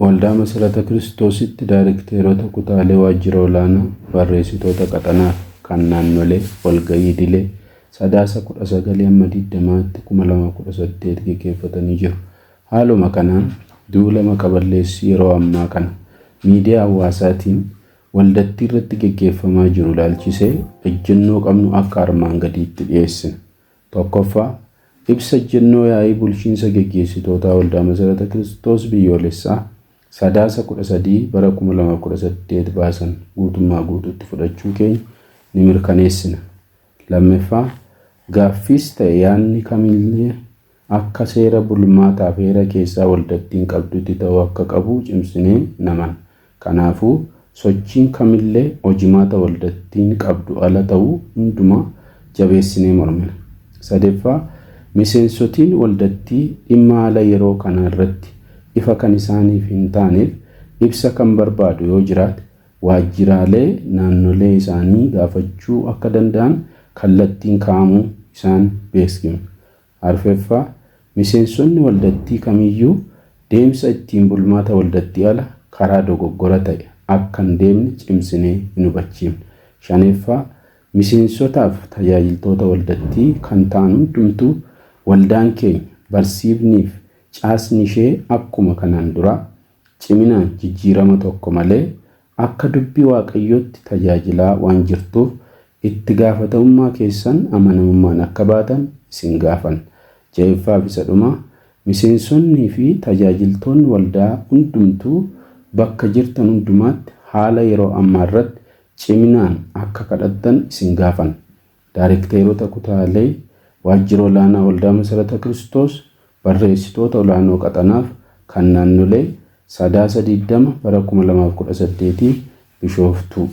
Waldaa Masarata Kiristoositti Daayirekteerota Kutaalee Waajjira Olaanaa Barreessitoota Qaxanaa kan naannolee walgahii idilee Sadaasa 19/2018 gaggeeffatanii jiru. Haaluma kanaan duula maqaballeessii yeroo ammaa kana miidiyaa hawaasaatiin waldattii irratti gaggeeffamaa jiru ilaalchisee ejjennoo qabnu akka armaan gadiitti dhiyeessina. Tokkoffaa, ibsa ejjennoo yaa'ii bulchiinsa gaggeessitoota Waldaa Masarata Kiristoos biyyoolessaa Sadaasa 13/2018 baasan guutummaa guutuutti fudhachuu keenya ni mirkaneessina. Lammaffaa, gaaffiis ta'e yaadni kamillee akka seera bulmaataa fi heera keessaa waldattiin qabdutti ta'uu akka qabu cimsinee naman. Kanaafuu sochiin kamillee hojimaata waldattiin qabdu ala ta'uu hundumaa jabeessinee mormina. Sadaffaa, miseensotiin waldattii dhimma haala yeroo kana irratti ifa kan isaaniif hin taaneef ibsa kan barbaadu yoo jiraate waajjiraalee naannolee isaanii gaafachuu akka danda'an kallattiin kaa'amuu isaan beeksifna. Arfaffaa, miseensonni waldattii kamiyyuu deemsa ittiin bulmaata waldattii ala karaa dogoggora ta'e akka hin deemne cimsinee ni hubachiifna. Shanaffaa, miseensotaaf tajaajiltoota waldattii kan ta'an hundumtuu waldaan keenya barsiifniif caasni ishee akkuma kanaan dura ciminaan jijjiirama tokko malee akka dubbii waaqayyootti tajaajilaa waan jirtuuf itti gaafatamummaa keessan amanamummaan akka baatan isin gaafan. Ja'affaa fi sadhumaa, miseensonnii fi tajaajiltoonni waldaa hundumtuu bakka jirtan hundumaatti haala yeroo ammaa irratti ciminaan akka kadhattan isin gaafan. Daayirekteerota Kutaalee Waajjira Olaanaa Waldaa Masarata Kiristoos Barreessitoota Olaanoo Qaxanaaf kan naannolee Sadaasa 20/2018 Bishooftuu.